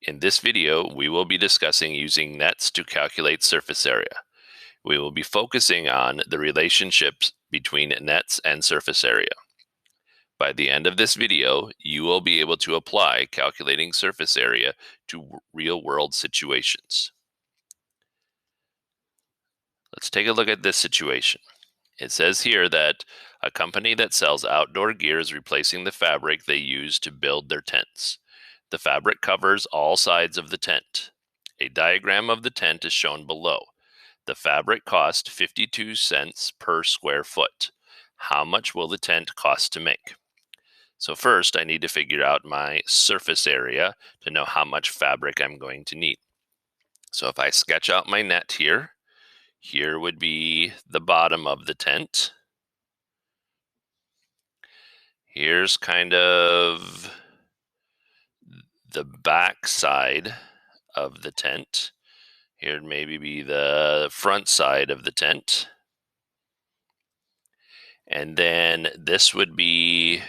In this video, we will be discussing using nets to calculate surface area. We will be focusing on the relationships between nets and surface area. By the end of this video, you will be able to apply calculating surface area to real-world situations. Let's take a look at this situation. It says here that a company that sells outdoor gear is replacing the fabric they use to build their tents. The fabric covers all sides of the tent. A diagram of the tent is shown below. The fabric cost 52 cents per square foot. How much will the tent cost to make? So first, I need to figure out my surface area to know how much fabric I'm going to need. So if I sketch out my net here, here would be the bottom of the tent. Here's kind of the back side of the tent. Here'd maybe be the front side of the tent. And then this would be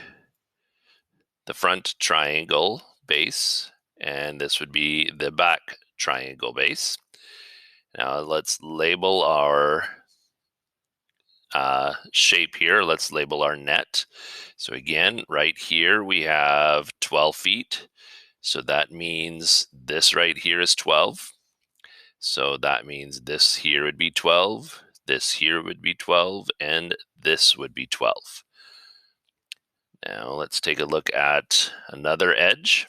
the front triangle base, and this would be the back triangle base. Now let's label our shape here. Let's label our net. So again, right here we have 12 feet. So that means this right here is 12. So that means this here would be 12, this here would be 12, and this would be 12. Now let's take a look at another edge.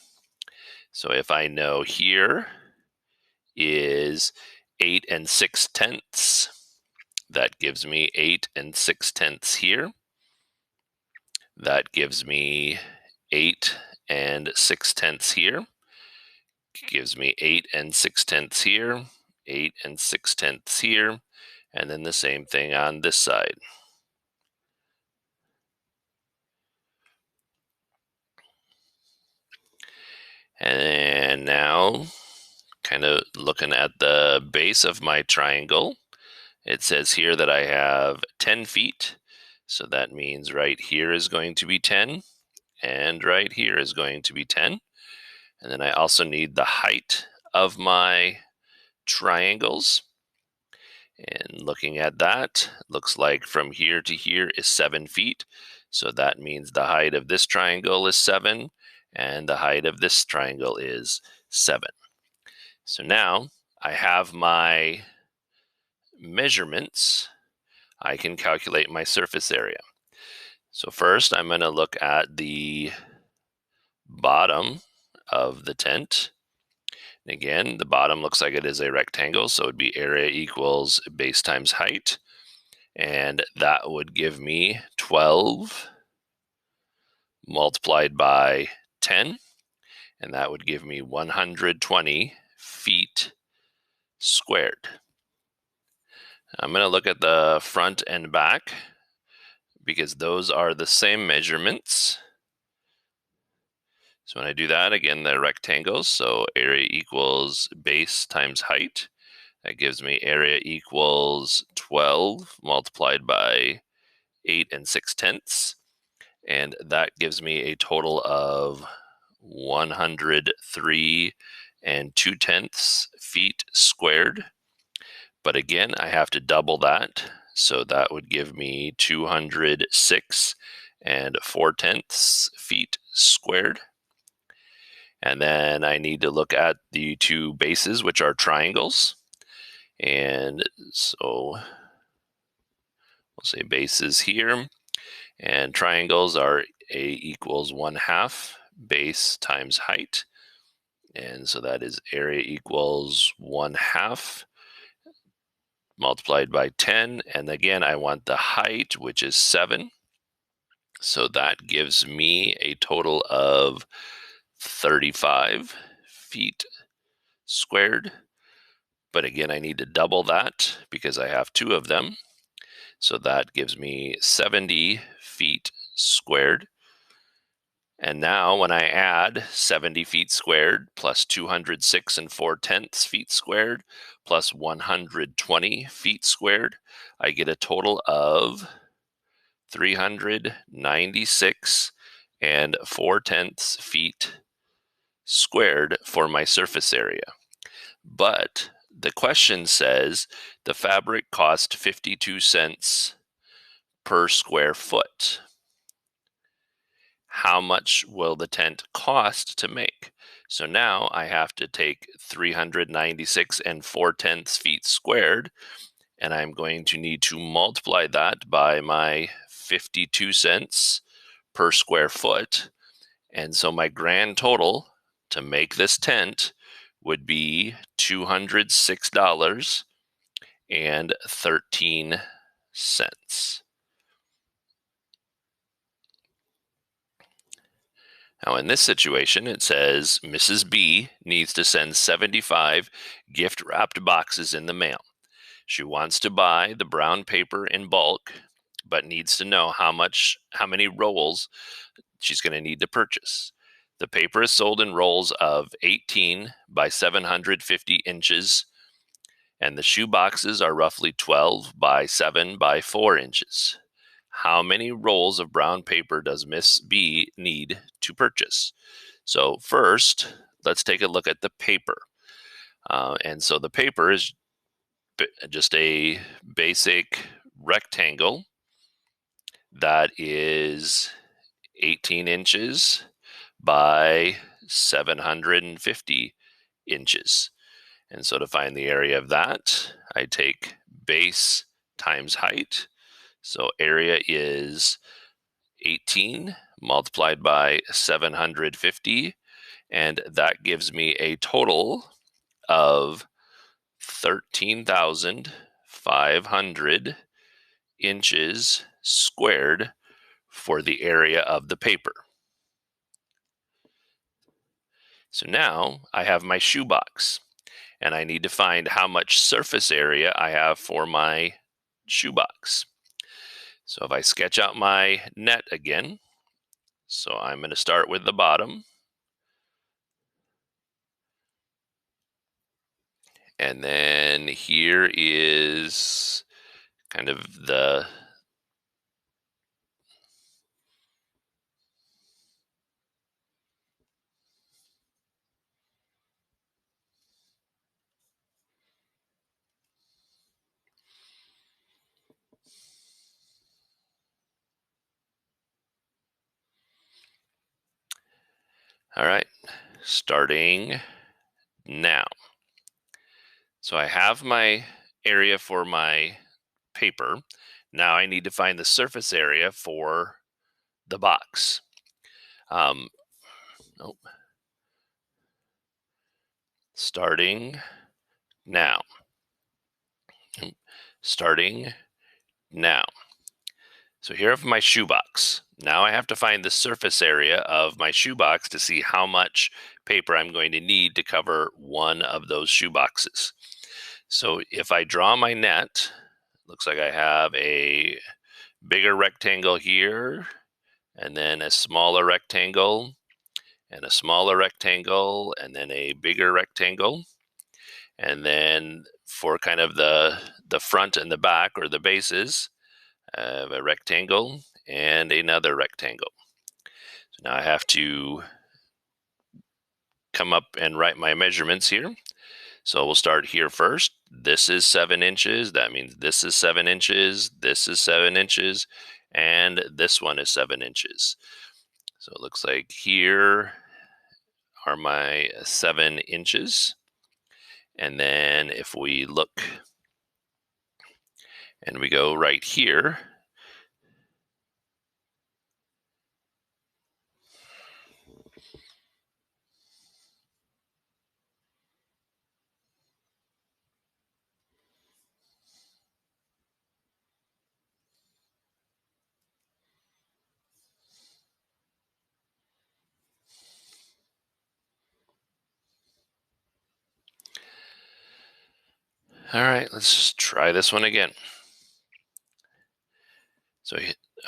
So if I know here is 8 6/10, that gives me 8 6/10 here. That gives me 8 6/10 here. Gives me 8 6/10 here, 8 6/10 here, and then the same thing on this side. And now, kind of looking at the base of my triangle, it says here that I have 10 feet. So that means right here is going to be 10, and right here is going to be 10. And then I also need the height of my triangles. And looking at that, looks like from here to here is 7 feet. So that means the height of this triangle is 7, and the height of this triangle is 7. So now I have my measurements. I can calculate my surface area. So first, I'm going to look at the bottom of the tent. And again, the bottom looks like it is a rectangle, so it would be area equals base times height. And that would give me 12 multiplied by 10, and that would give me 120 feet squared. I'm going to look at the front and back because those are the same measurements. So when I do that, again, the rectangles, so area equals base times height. That gives me area equals 12 multiplied by 8 6/10. And that gives me a total of 103 2/10 feet squared. But again, I have to double that. So that would give me 206 4/10 feet squared. And then I need to look at the two bases, which are triangles. And so we'll say bases here. And triangles are a equals 1/2 base times height. And so that is area equals 1/2 multiplied by 10. And again, I want the height, which is 7. So that gives me a total of 35 feet squared. But again, I need to double that because I have two of them. So that gives me 70 feet squared. And now when I add 70 feet squared plus 206 4/10 feet squared plus 120 feet squared, I get a total of 396 4/10 feet squared for my surface area. But the question says the fabric cost 52 cents per square foot. How much will the tent cost to make? So now I have to take 396 and 4/10 feet squared, and I'm going to need to multiply that by my 52 cents per square foot. And so my grand total to make this tent would be $206.13. Now, in this situation, it says Mrs. B needs to send 75 gift wrapped boxes in the mail. She wants to buy the brown paper in bulk, but needs to know how many rolls she's going to need to purchase. The paper is sold in rolls of 18 by 750 inches, and the shoe boxes are roughly 12 by 7 by 4 inches. How many rolls of brown paper does Miss B need to purchase? So first, let's take a look at the paper. And so the paper is just a basic rectangle that is 18 inches by 750 inches. And so to find the area of that, I take base times height. So area is 18 multiplied by 750, and that gives me a total of 13,500 inches squared for the area of the paper. So now I have my shoebox, and I need to find how much surface area I have for my shoebox. So if I sketch out my net again, so I'm going to start with the bottom. And then here is kind of the all right, starting now. So I have my area for my paper. Now I need to find the surface area for the box. Nope. Starting now. Starting now. So here I have my shoebox. Now I have to find the surface area of my shoebox to see how much paper I'm going to need to cover one of those shoeboxes. So if I draw my net, looks like I have a bigger rectangle here, and then a smaller rectangle, and a smaller rectangle, and then a bigger rectangle. And then for kind of the front and the back, or the bases, I have a rectangle and another rectangle. So now I have to come up and write my measurements here. So we'll start here first. This is 7 inches. That means this is 7 inches. This is 7 inches. And this one is 7 inches. So it looks like here are my 7 inches. And then if we look and we go right here, all right, let's try this one again. So,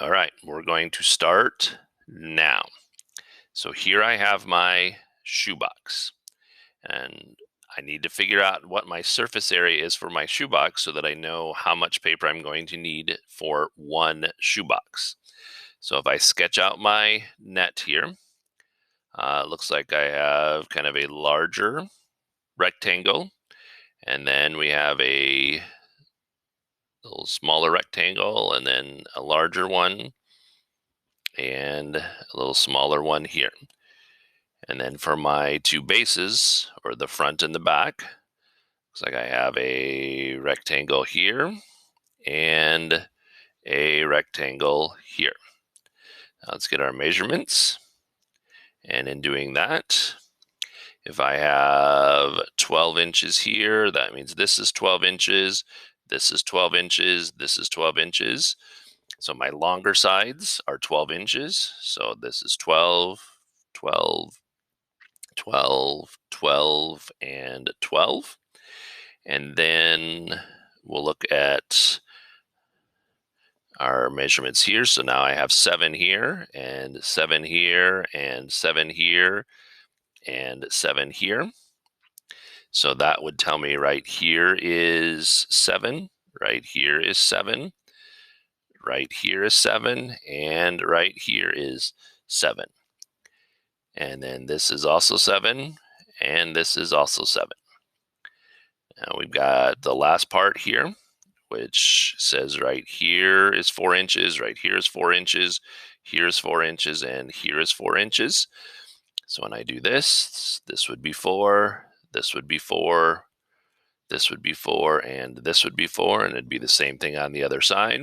all right, we're going to start now. So here I have my shoebox, and I need to figure out what my surface area is for my shoebox so that I know how much paper I'm going to need for one shoebox. So if I sketch out my net here, Looks like I have kind of a larger rectangle, and then we have a little smaller rectangle, and then a larger one, and a little smaller one here. And then for my two bases, or the front and the back, looks like I have a rectangle here and a rectangle here. Now let's get our measurements. And in doing that, if I have 12 inches here, that means this is 12 inches, this is 12 inches, this is 12 inches. So my longer sides are 12 inches. So this is 12, 12, 12, 12, and 12. And then we'll look at our measurements here. So now I have 7 here, and 7 here, and 7 here, and 7 here. So that would tell me right here is 7, right here is 7, right here is 7, and right here is 7. And then this is also 7, and this is also 7. Now we've got the last part here, which says right here is 4 inches, right here is 4 inches, here's 4 inches, and here is 4 inches. So when I do this, this would be 4, this would be 4, this would be 4, and this would be 4, and it'd be the same thing on the other side.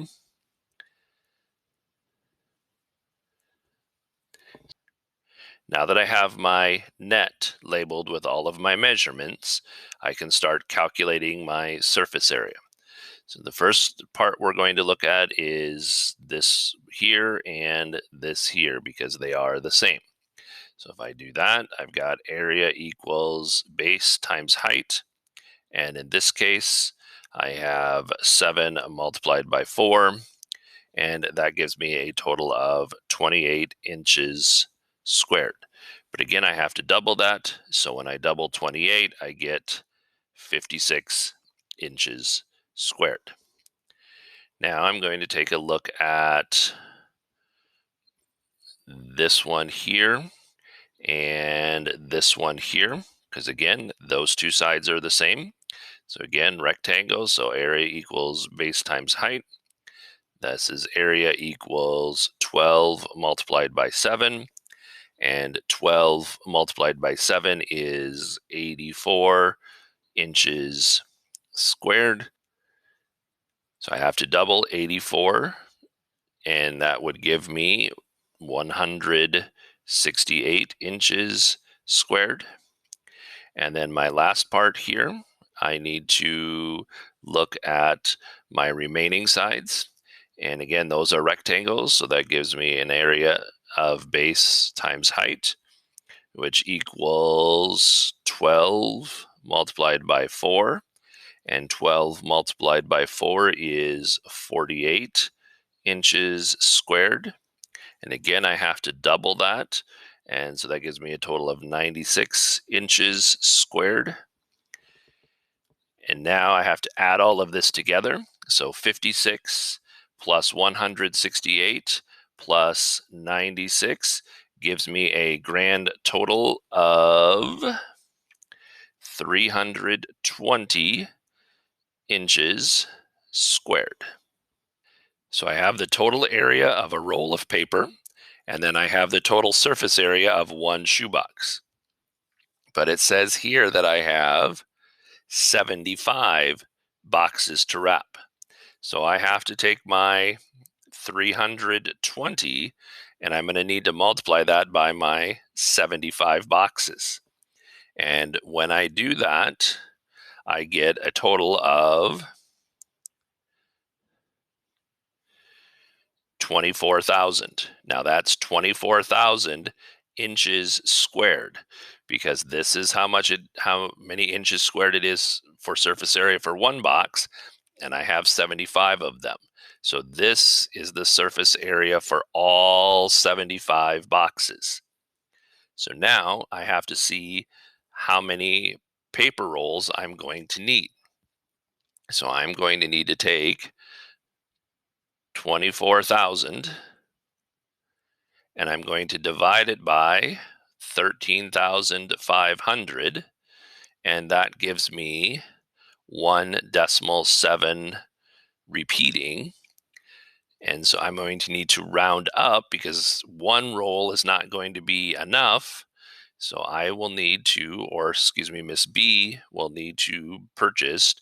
Now that I have my net labeled with all of my measurements, I can start calculating my surface area. So the first part we're going to look at is this here and this here, because they are the same. So if I do that, I've got area equals base times height. And in this case, I have 7 multiplied by 4, and that gives me a total of 28 inches squared. But again, I have to double that. So when I double 28, I get 56 inches squared. Now I'm going to take a look at this one here and this one here, because again, those two sides are the same. So again, rectangle, so area equals base times height. This is area equals 12 multiplied by 7, and 12 multiplied by 7 is 84 inches squared. So I have to double 84, and that would give me 168 inches squared. And then my last part here, I need to look at my remaining sides. And again, those are rectangles, so that gives me an area of base times height, which equals 12 multiplied by 4. And 12 multiplied by 4 is 48 inches squared. And again, I have to double that. And so that gives me a total of 96 inches squared. And now I have to add all of this together. So 56 plus 168 plus 96 gives me a grand total of 320 inches squared. So I have the total area of a roll of paper, and then I have the total surface area of one shoebox. But it says here that I have 75 boxes to wrap. So I have to take my 320, and I'm going to need to multiply that by my 75 boxes. And when I do that, I get a total of 24,000. Now that's 24,000 inches squared, because this is how many inches squared it is for surface area for one box, and I have 75 of them. So this is the surface area for all 75 boxes. So now I have to see how many paper rolls I'm going to need. So I'm going to need to take 24,000, and I'm going to divide it by 13,500, and that gives me 1.7 repeating. And so I'm going to need to round up because one roll is not going to be enough. So I will need to, or excuse me, Miss B will need to purchase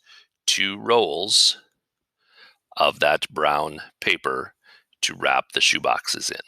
2 rolls of that brown paper to wrap the shoeboxes in.